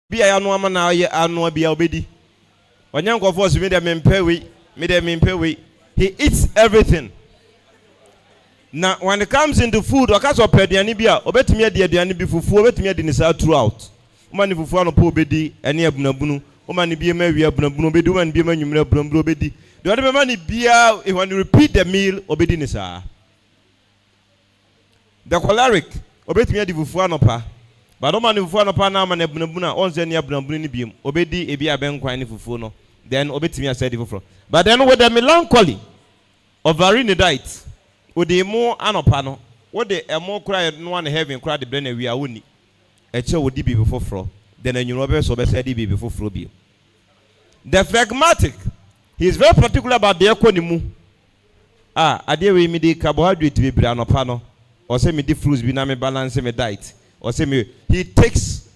Be a no man now, I know be obedi. When young of us made them impay, he eats everything. Now, when it comes into food, or cast of pedianibia, or bet me a dear before, bet me a dinner throughout. Money for one of poor bedi, and near Bunabunu, or money be a merry Bunabunu, be doing be a man you may Bunabunu bedi. The other money be out when you repeat the meal, obedience. The choleric, obey me a divufuanopa. But no man who found upon a man Bunabuna, on Zenia Bunabuni beam, obedi a be a ben quine fufuno, then obey me a said before. But then with the melancholy of Varinidite, with the more anopano, what the a more cry no one having cried the blender we are winning. A child would be before fro, then a new robber so best be before Frobio. The phlegmatic, he is very particular about the equanimu. I dare we me the carbohydrate to be branopano, or say me the fruits be name balance me diet. Or say me, he takes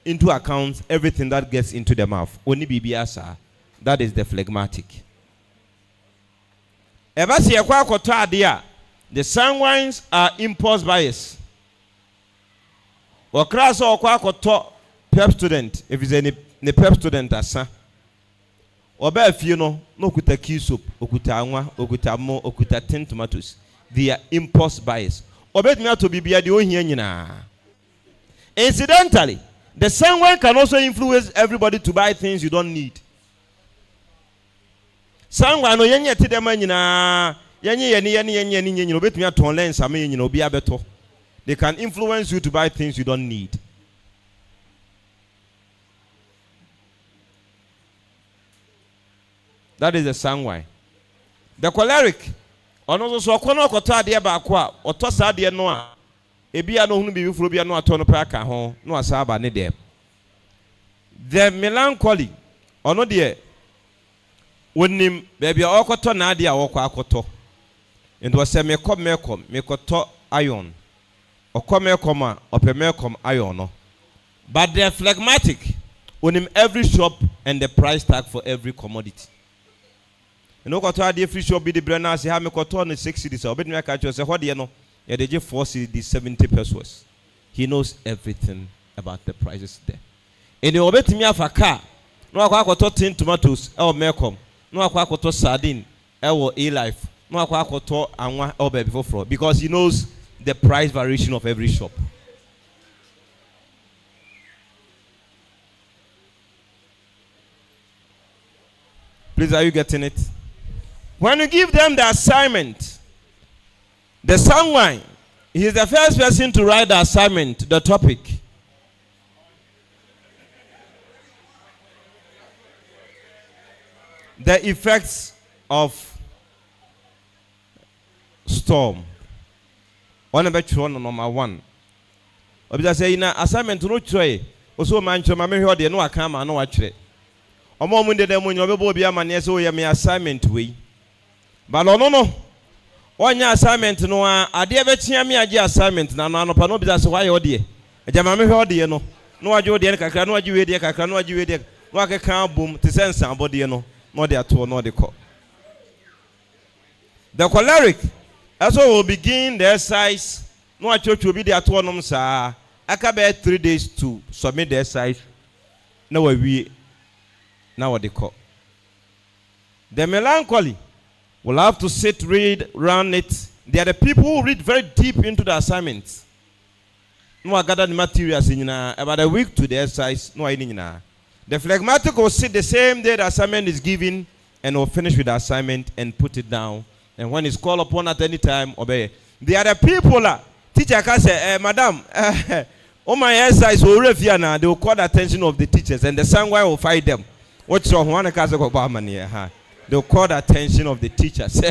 into account everything that gets into the mouth. Only bibiasa. That is the phlegmatic. Ever see a quack dia? The sanguines are impulse bias. Or class or quack or pep student, if it's any pep student as son. Or bear no kuta key soup, okuta anwa, okuta mo, okuta 10 tomatoes. They are impulse bias. Obey me to be the only. Incidentally, the sanguine can also influence everybody to buy things you don't need. Sanguine no yenye ti dem anyina yenye obey me to online some be abeto. They can influence you to buy things you don't need. That is the sanguine. The choleric. Ono so kono kota de ba kwa oto sa de no a ebia no hunu bi furo bia no ato no pa ka ho no asaba ne dem. The melancholy ono de wonim bebia okoto na de a wokwa akoto ndo se mekoto iron okomekom a opemekom iron no. But the phlegmatic wonim every shop and the price tag for every commodity. No koto de free shop be the brand as ha me koto no 6 cedis obedi me ka cho say ho de no ye de 4 cedis 70 pesos. He knows everything about the prices there. And the obetimi afaka no akwa koto 10 tomatoes e o mekom no akwa koto sardine e wo a life no akwa koto anwa e baby for because he knows the price variation of every shop. Please, are you getting it? When you give them the assignment, the sanguine, he is the first person to write the assignment, the topic. The effects of storm. One number one. Obisa say na assignment no try. Oso man choma me hwe de no aka ma no wa kire. Omo mu de dem nyo be bo bia ma ne so ye me assignment we. But no. Onya assignment no a ade be tia me age assignment na no pa no bisa so why ode. Ejama me hwe ode no. No waje ode kakra no waje we de kakra no waje we de. No akeka bom te sense abode no. No de ato no de ko. The choleric also will begin the exercise. No church will be the autonomous sa. Aka be 3 days to submit the exercise. Now we now what they call. The melancholy will have to sit, read, run it. They are the people who read very deep into the assignments. No, I gather the materials in about a week to the exercise. No, I didn't. The phlegmatic will sit the same day the assignment is given and will finish with the assignment and put it down. And when it's called upon at any time, obey. They are the people that teacher can say, Madam, oh my exercise will review now. They will call the attention of the teachers and the sanguine will fight them. What's wrong? One case of Obama here. They will call the attention of the teachers.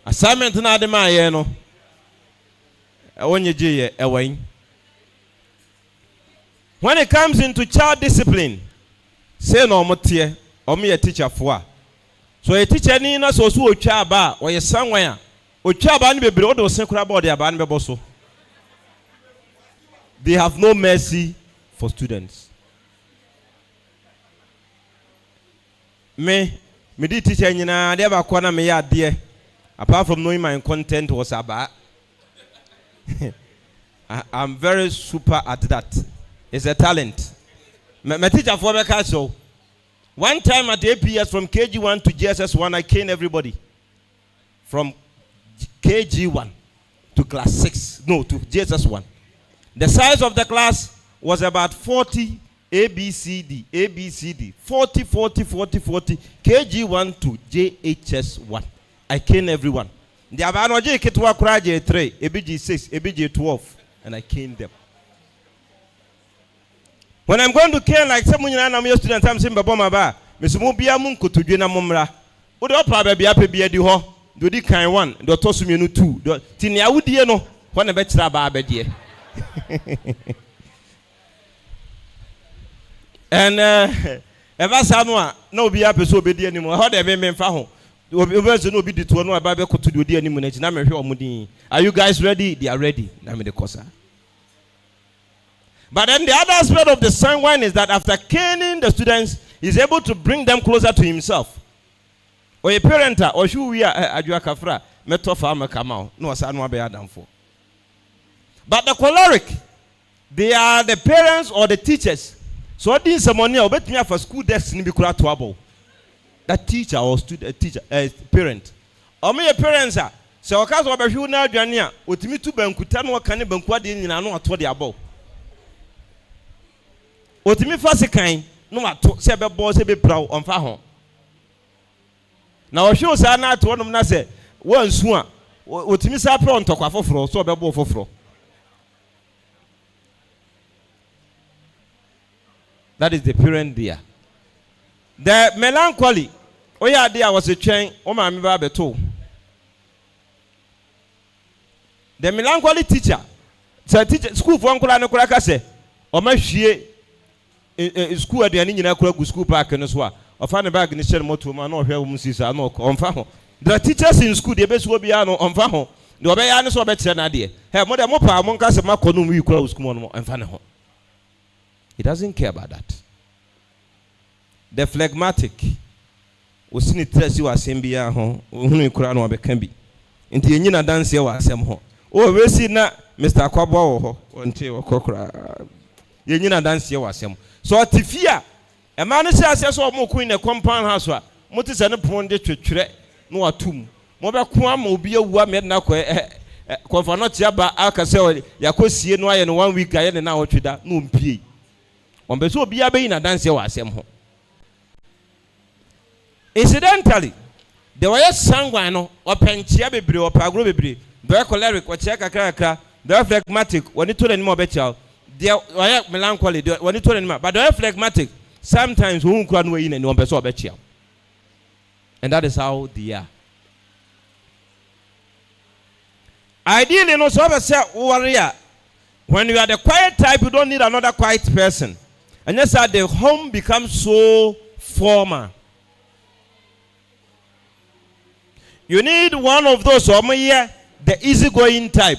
Assignment na de ma ye no. When it comes into child discipline, say no motie, or me a teacher for. So a teacher ni na so so otwa ba, or ye somewhere. Otwa ba ni bebre o do sekura ba de aba ni bebo so. They have no mercy for students. Me did teacher nyina de ba kwa na me ya de. Apart from knowing my content was about, I'm very super at that. It's a talent. My teacher for me so. One time at the APS from KG1 to GSS1, I caned everybody. From KG1 to class 6. No, to GSS1. The size of the class was about 40 ABCD. 40. KG1 to JHS1. I caned everyone. The Abanoji Kitwa Kraje 3, ABG6, ABG12, and I caned them. When I'm going to cane like someone I'm your student, I'm saying Baboma Ba, Miss Mubia Munko to Jena Mumra. Would all probably be happy be a duho, do the kind one, do Tosuminu 2, Tinia would you know, when a better barber dear. And ever Sanwa, no be happy so be anymore. How they may faho. No be the two no Bible to do the anymore. Are you guys ready? They are ready. Name the Kosa. But then the other aspect of the sanguine is that after caning the students, he's able to bring them closer to himself. Or a parent, or should we are Kafra, Metofa Kamau, no Sanwa be Adam for. But the choleric, they are the parents or the teachers. So I did some money, I'll bet me for school destiny be called trouble. That teacher or student, teacher, parent. Or me a parents are. So I can't over you now, Jania, with me to Bankutan or Cannibal Quadin and I know what the above. What me first kind, no, I told Saber boys a bit proud on Fahon. Now, shows are not one of them. Say, one swan, what me say, prawn talk of fro, so about for fro. That is the parent there. The melancholy, oh yeah, there was a chain, oh my baby too. The melancholy teacher, so teacher school for Uncle and Kuraka say, or my she school at the Yennyawoso school park and as well. Or find a bag in the shell motor, man, or her woman sees no on Faho. The teachers in school, the best will be on Faho. The Obeyanis or better than idea. Her mother Mopa among us a Maconum we close Kumono and Fanaho. He doesn't care about that. The phlegmatic was in it tells you as Sembia home, who crown or can be. Into Yenina dance here was some home. Oh, we see now, Mr. Quabo, until Cockra. Yenina dance here was some. So at Tifia, a man says, or more queen a compound house, Motis and a pond to no tomb. Mobile Quam will be a woman now. Confanot Yaba Alcasel, Yakosi, no, and 1 week I had an hour to that noon pea. On Beso be a dance here was some home. Incidentally, there were sanguine or penchiabibri or pagrubibri, the choleric or checka, the phlegmatic, when it told any more better, the melancholy, when it told any more, but the phlegmatic, sometimes who can win and one better better. And that is how they are. Ideally, no so say warrior. When you are the quiet type, you don't need another quiet person. And that's how the home becomes so formal. You need one of those the easygoing type.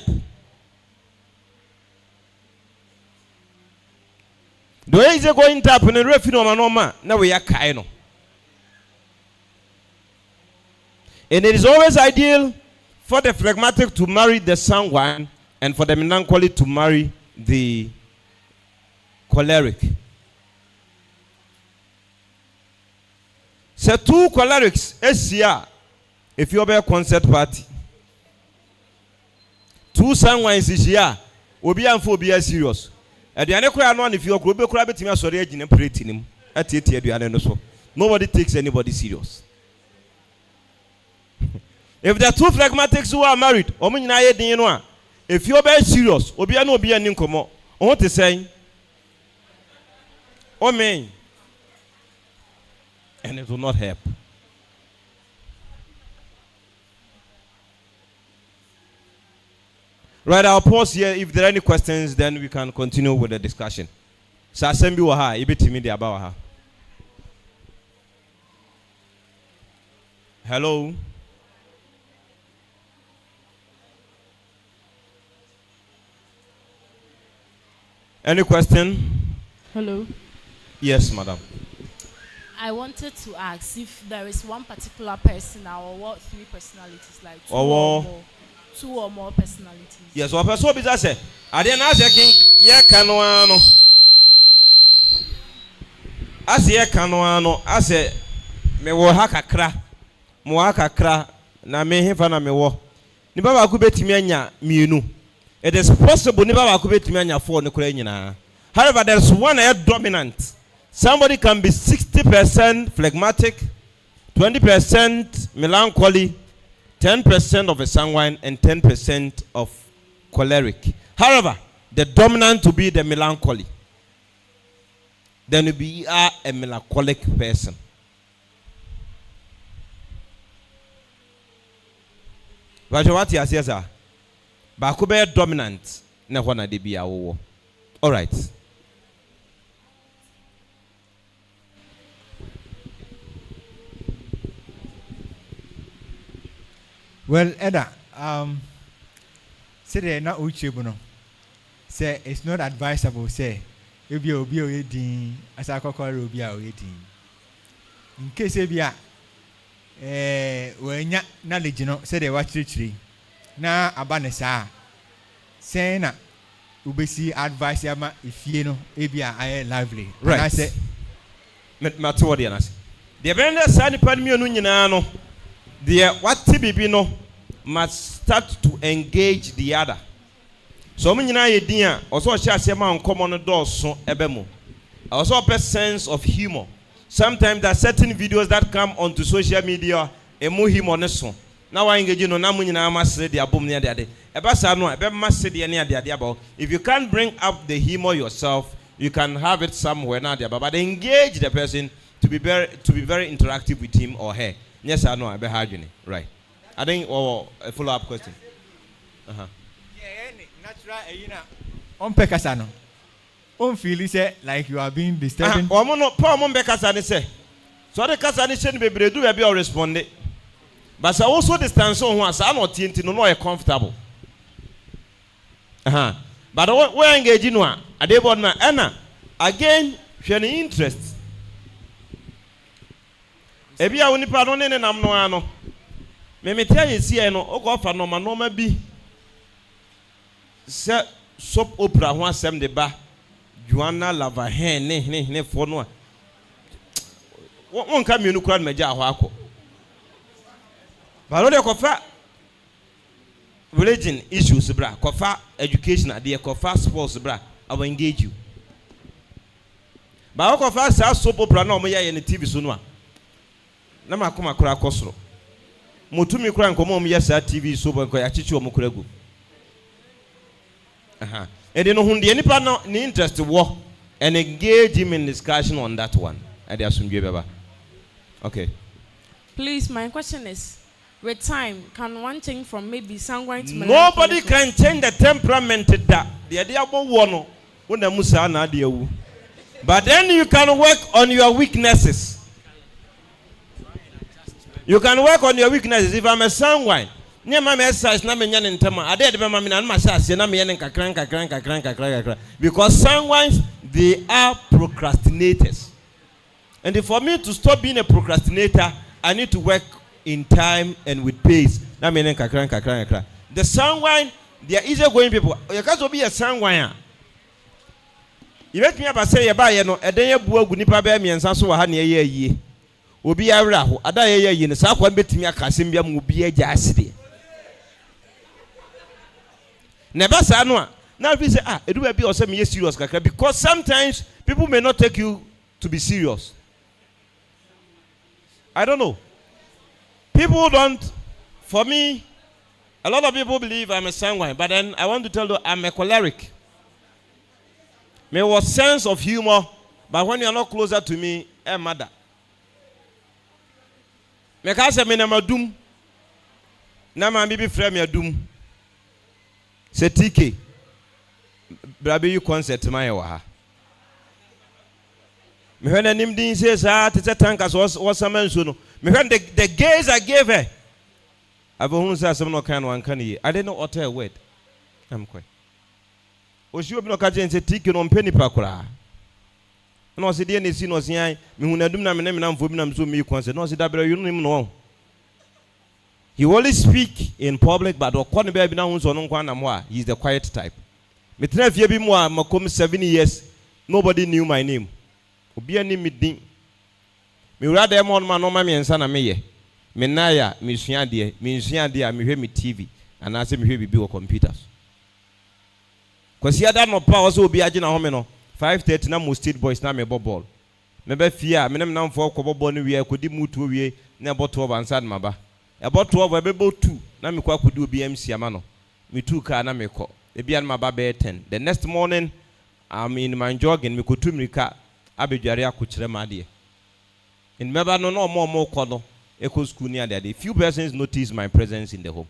The easygoing type in the refuge now we are kind. And it is always ideal for the phlegmatic to marry the sanguine and for the melancholy to marry the choleric. So two cholerics, SCR. If you have a concert party, two sanguines is here, will be serious. At the end of the day, if you are going to be able to sorry, at it, nobody takes anybody serious. If there are two phlegmatics who are married, if you are very serious, will be an income. What is saying? Oh, man. And it will not help. Right, I'll pause here. If there are any questions, then we can continue with the discussion. So, Assembly waha, ibiti media about her. Hello. Any question? Hello. Yes, madam. I wanted to ask if there is one particular person or what 3 personalities, like two or more personalities. Yes, what person is that say? I didn't ask king. Yeah, can one. As ye canoano, as a me wo hakakra, moakakra, na me hefana me wo. Niba could bet me mienu. It is possible Niba could bet me for the Ukrainian. However, there's one dominant. Somebody can be 60% phlegmatic, 20% melancholy, 10% of a sanguine, and 10% of choleric. However, the dominant to be the melancholy. Then you be a melancholic person. But what you say, sir? Bakube dominant. Na wana de be a all right. Well, Eda, say they not uchibuno. Say it's not advisable. Say if you be already as I call you be already. In case you be when ya knowledge no say they watch tree na abanesa say na ubesi advice yama if you know ebia I lively. Right. I say Matowadi anase. The benda sani pan mi onu nyina no. The what bibi no must start to engage the other. So many nyina also share sema uncommon doors ebemu. Also a sense of humor. Sometimes there are certain videos that come onto social media emu humor neso. Now I engage no na mu nyina masre the abom ne ade. Eba sa no ebe masre de ne ade about. If you can't bring up the humor yourself, you can have it somewhere now there, but engage the person to be very interactive with him or her. Yes or no? I be hard, right? I think a follow-up question. Yeah, natural, on pekasano. On feel say like you are being disturbing. No, Paul Mombekasani say. So the Kasani shouldn't be able to be responding. But I also distance on once I'm not no comfortable. But we're engaging one. I did one Anna again. Share interest. Ebi a woni pa no ne nam no ano. Me metia yesi no ogofa no ma no ma bi. Se soap opera ho asem de ba. Joanna lava hen ne fo no a. Won ka mienu kura na gya ho akọ. Ba no de kofa religion issues bra, kofa education ade kofa sports bra, I will engage you. Ba kofa sa soap opera na o mo ye ne TV so no a. Na makoma kura kosoro mutumi kura nkomo mu yesa TV so banko ya chichi o mu kura gu and no hunde nipa no ni interest wo and engage him in discussion on that one ade asumdwe beba. Okay, please, my question is, with time can one change from maybe sanguine to melancholy? Nobody can change the temperament that the idea abo wo no wona musa na ade awu, but then you can work on your weaknesses. You can work on your weaknesses. If I'm a sanguine, near my exercise, na me nyan ntema. I did be mama na ma say na me yen kakran. Because sanguines, they are procrastinators. And for me to stop being a procrastinator, I need to work in time and with pace. Na me yen kakran. The sanguine, they are easy going people. You can't be a sanguine. You let me up say ba ye no, eden ye bu agu nipa ba miensa so wa ha na ye yie. Obi awra ho ada ye ye ne sa kwa betimi akasem bia mu bi agya aside ne ba sa no a na we say edu ba bi o say me serious kakra, because sometimes people may not take you to be serious. I don't know, people don't. For me, a lot of people believe I'm a sanguine, but then I want to tell you I'm a choleric. Me was sense of humor, but when you are not closer to me, mother. Me ka se me na madum na ma bibi frame me adum se TK brabe you concert my wa me hwe na nim din se sa te tankas was man so no me hwe the gaze I gave her abahun sa some no kan wan kan yi I didn't utter a word. I'm quite o shi obi no ka je se TK no mpeni pa kura no se die ne si no sian me hu na dum na me na mfo bi na mso me concert no se dabere you no no. He only speak in public, but okon be bi na hu so no nkwa na mo a he is the quiet type. Me tena fie bi mo a makom 7 years, nobody knew my name. obi ani me din me wura dem on ma no ma me nsa na me ye me na ya me sua de a me hwe me TV ana se me hwe bibi wo computers kwasi ada no pa wo so obi age na ho me no 5:30 na mo state boys na me ball me be fia me nem na mfo ko ball no wie akodi mutu wie na boto over ansad maba e boto over be bo 2 na me kwa akodi obi MC ama no me 2 car na me ko e bia na maba be 10 the next morning I'm in my jogging me ko tu mirika abedware akokire ma de in meba no no more ko no echo school near there few persons noticed my presence in the home.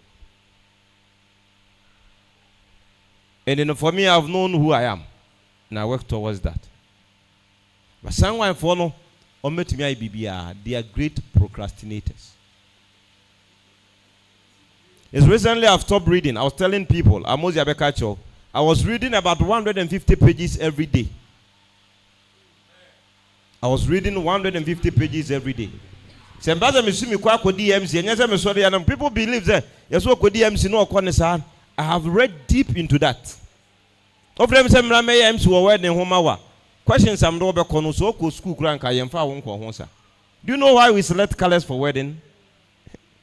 And then for me, I've known who I am. And I work towards that. But someone for no, they are great procrastinators. It's recently I've stopped reading. I was telling people, I was reading about 150 pages every day. I was reading 150 pages every day. People believe that I have read deep into that. Of them say mrame MC wo wedding homa wa. Questions am do be kono so ko school kran ka yemfa wo nko ho sa. Do you know why we select colors for wedding?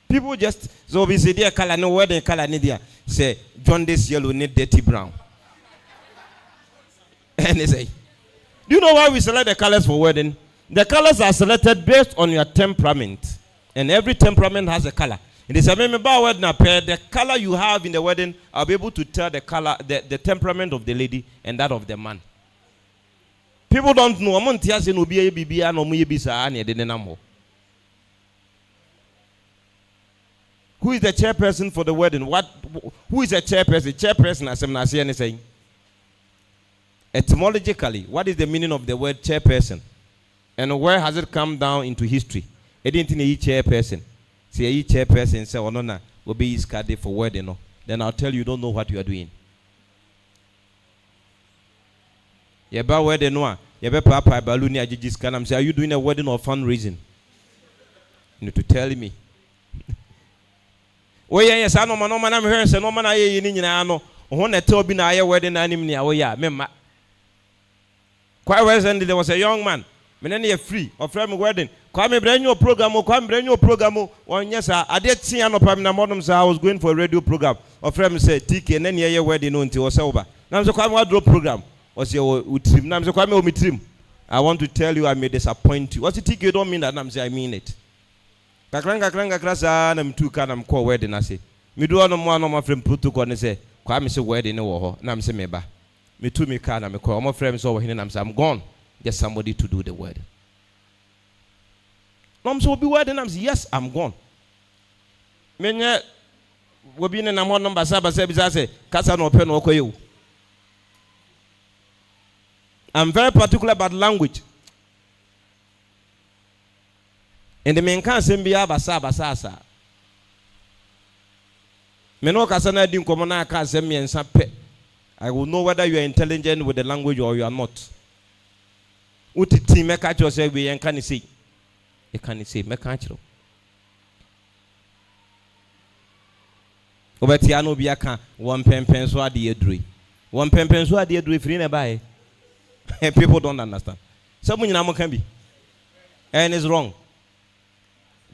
People just so be say there color no wedding color ni there. Say jaundice yellow need dirty brown. And they say, do you know why we select the colors for wedding? The colors are selected based on your temperament. And every temperament has a color. It is a the color you have in the wedding, I'll be able to tell the color, the temperament of the lady and that of the man. People don't know. Who is the chairperson for the wedding? Who is the chairperson? Chairperson, as I'm saying. Etymologically, what is the meaning of the word chairperson? And where has it come down into history? It didn't need chairperson. See, each chairperson say, "Oh no, will be his card for wedding." No, then I'll tell you, don't know what you are doing. You about wedding no? You be papa balloon ya jiji scan. I'm say, are you doing a wedding or fundraising? You need to tell me. Oh yeah, yes, I know man. No man, I'm here. Say no man, I hear you. I know. Oh, na tell me na I wedding na ni. Oh yeah, me ma. Quite recently there was a young man. Me na near free of friend wedding. Kwame brand new program. Kwame brand new program. Oh yes, I did see an opera. Na modern say I was going for a radio program. Of friend said TK and then your wedding until was over. Now I'm so Kwame drop program. Was your trim? Now I'm so Kwame trim. I want to tell you I may disappoint you. What's the TK? You don't mean that. I'm say I mean it. Kakranga krasa na mtuka na mko wedding I say. Me do no more no my friend protocol ne say Kwame say wedding no ho. Na I'm say me ba. Me too me car na me call. My friends over here na I'm gone. Get somebody to do the wedding. I'm so be wedding. I'm say yes, I'm gone. Menye we be na mo number saba say kasa no open no koyo. I'm very particular about language. And the men can't send me basa. Me no kasa na din komo na ka send me ensa pe. I will know whether you are intelligent with the language or you are not. Uti team me catch yourself we en kan say. E kan say me catch you. Obeti ano bia kan one pempen so ade eduri. One pempen so ade eduri free na buy. People don't understand. Some nyina mo kan bi. And it's wrong.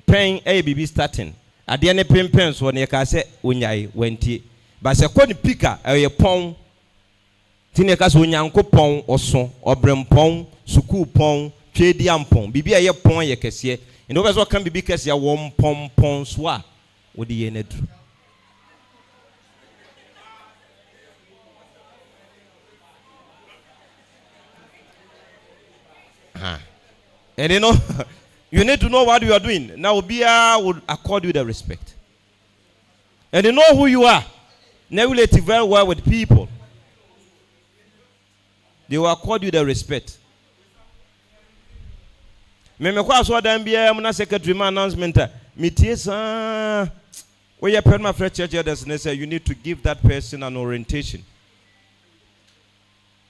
Pen ABB starting. Ade ne pempen so ne ka say onyai wantie. Ba se ko ni pika e pon. Tine ka so onyankopon oso, obrempon, suku pon, twedi ampon. Bibi aye pon ye kese. Ndo be so kan bibi kese ya wo pon so a wo de ye na dru. And you know, you need to know what you are doing. Now, Bia will accord you the respect. And you know who you are. Now, you relate very well with people. They will accord you the respect. Me kwa so dan bia am na secretary man announcement. Me tie sa we ye perma fresh church elders say you need to give that person an orientation.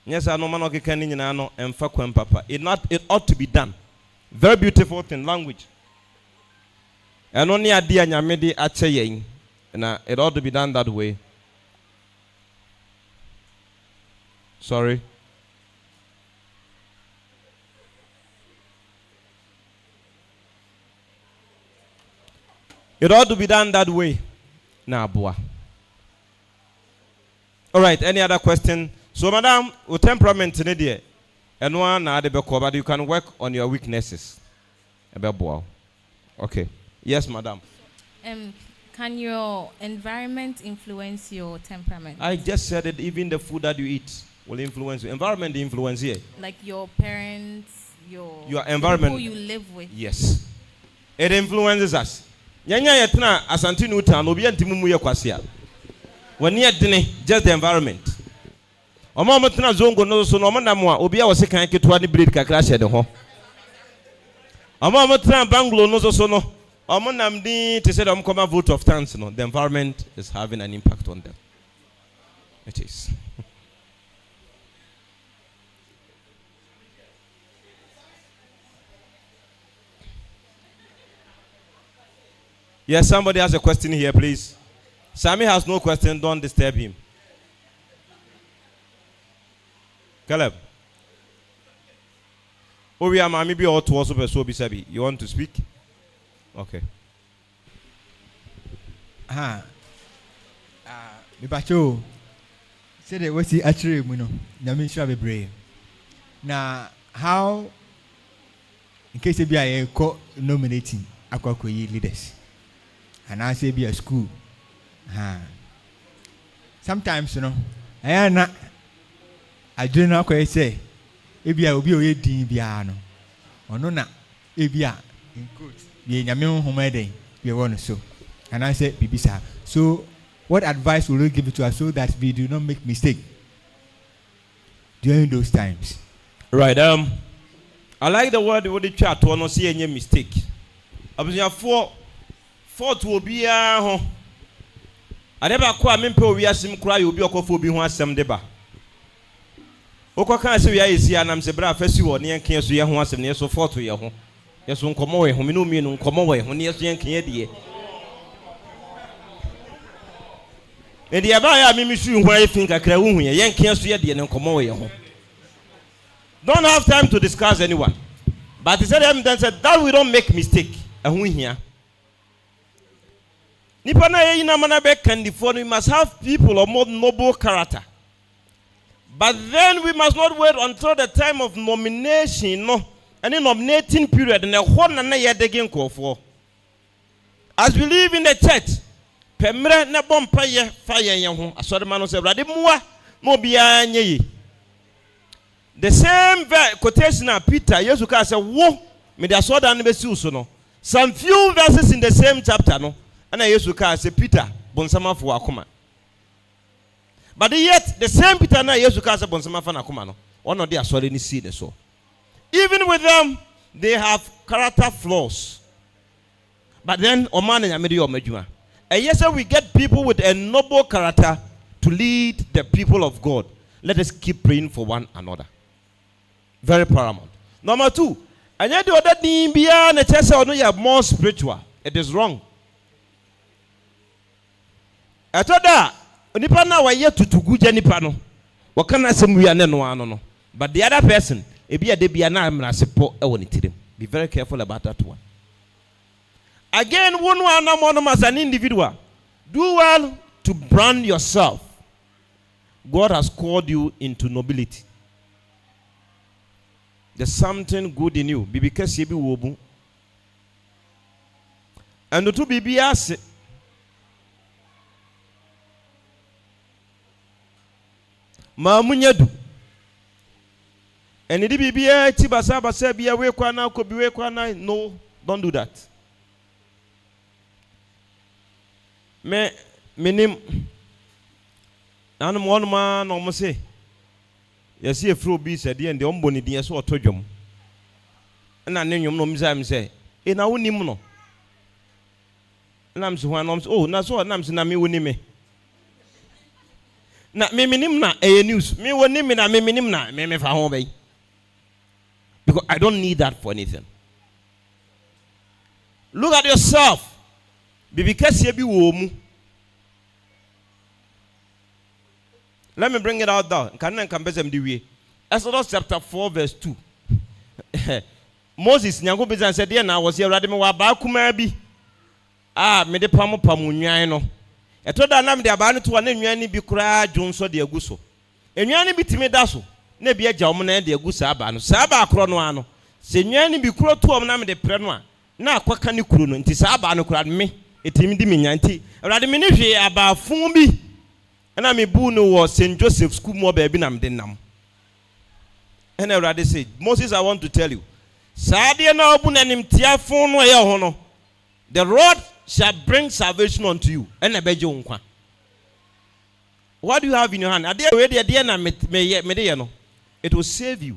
Yes, I know man okeka ni nyina no emfa kwam papa. It ought to be done. Very beautiful thing, language. And only a dear nyamedi ache yen. And it ought to be done that way. Sorry. It ought to be done that way. Nah, boy. All right, any other question? So, madam, with temperament in it, and one but you can work on your weaknesses. Okay. Yes, madam. Can your environment influence your temperament? I just said it. Even the food that you eat will influence you. Environment influence here. Like your parents, your environment. People you live with. Yes. It influences us. Yetna asantinu utan obi antimu ye kwasia. When you just the environment. Omo motena zongo no so no monam a obi a wo se kan ketua ne breed kakra hye de ho. Omo motena banglo no so no omo nam din to say dem come vote of thanks no. The environment is having an impact on them. It is. Yes, somebody has a question here, please. Sammy has no question. Don't disturb him. Caleb. Oh, we are maybe all to also so be sabi. You want to speak? Okay. Me bacho. Say that what's the actually, you know, na me sure be brave. Now, how in case be a nominating akwakoyi leaders, and I say be a school. Sometimes, you know, I am not. I do not quite say, if you will be a dean piano, or no, not if you are in good, the Yennyawoso home day, you want to so. And I said, Bibisa. So, what advice will you give to us so that we do not make mistake during those times? Right. I like the word what the chat to not see any mistake. I was your fault will be a I never quite mempo we are sim cry will be a coffee be one some deba. Oko kan se we are and I'm sebra first you near can so ya ho asem ne so fort to ya ho. Yes un komo we ho me no mi no komo we ho ne so yan kan de. E de ba ya me misu ho afin kakra hu hu yan kan so ya de ne komo we ho. Don't have time to discuss anyone. But he said them then said that we don't make mistake. Ehun hia. Nipa na ye na mana be candifo we must have people of more noble character. But then we must not wait until the time of nomination, no, any nominating period, and the whole na ye degin for. As we live in the church, pemre na bompa ye fire ye ho asore man say brade muwa no bia nye. The same quotation of Peter, Jesus Christ said, "Wo me the sword and be so no." Some few verses in the same chapter, no, and Jesus Christ said, "Peter, bonsama for akoma." But yet, the same Peter na Jesus Christ said, "Bonsama for akoma no." One of the aswari ni see the so. Even with them, they have character flaws. But then, Oman and Amedi Omejuma. And yes, we get people with a noble character to lead the people of God. Let us keep praying for one another. Very paramount. Number 2, and yet the other thing beyond the church or no, you are more spiritual. It is wrong. I thought that nipa na wa yet to good nipa no. What can I say we are no. But the other person, if you are the biana mrasepo e woni tirim. Be very careful about that one. Again, one as an individual, do well to brand yourself. God has called you into nobility. There's something good in you. Because you be wobu. And the two be asked. Mamunyadu. And it be tibasa be away kwana could be way kwana. No, don't do that. Minim. And one man almost say, you see a fruit beast at the end, the umbony dear so tojum. And I name no mizam say, in our nimno. Nams one arms, oh, that's what Nams and me winning me. Not me minimna a news, me one nimina, me minimna, me for home. Because I don't need that for anything. Look at yourself. Because you be womu. Let me bring it out down. Exodus chapter 4 verse 2. Moses nyango bezan said, "Dear, now was here radime wa ba kuma bi." me de pam nwan no eto da na me de aba no to na nwan ni bi kura dwonso de aguso enwan ni bitimi da so na bi agya om na de aguso aba no sa aba akro no ano se nwan ni bi kuro to om na me de pre no a na akwaka ni kuro no nti sa aba no kura me etimi di me nyanti awrade me ni hwe aba fun bi na me bu no wo St. Joseph school mo ba bi na me de nam. And awrade say, Moses, I want to tell you, Sadia na obu na nimtia fun no ye ho no, the Lord shall bring salvation unto you. And ebeje nkwa. What do you have in your hand? Ade we de na me de no. It will save you.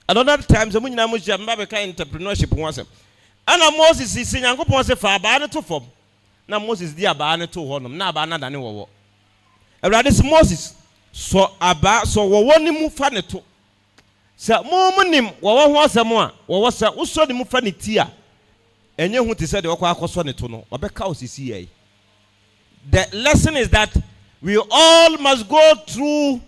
Another time, some nyina mo jamba be kind entrepreneurship won asem. Ana Moses si Nyankopon se fa aba ne to fom. Na Moses di aba ne to honom. Na aba na dane wowo. Awrade se Moses so aba so wowo ni mu fa ne to. Sa mo nim wowo ho asem a wowo sa uso ni mu fa ne ti a. Enye hu te se de okwa akoso ne to no. Obeka osisi ye. The lesson is that we all must go through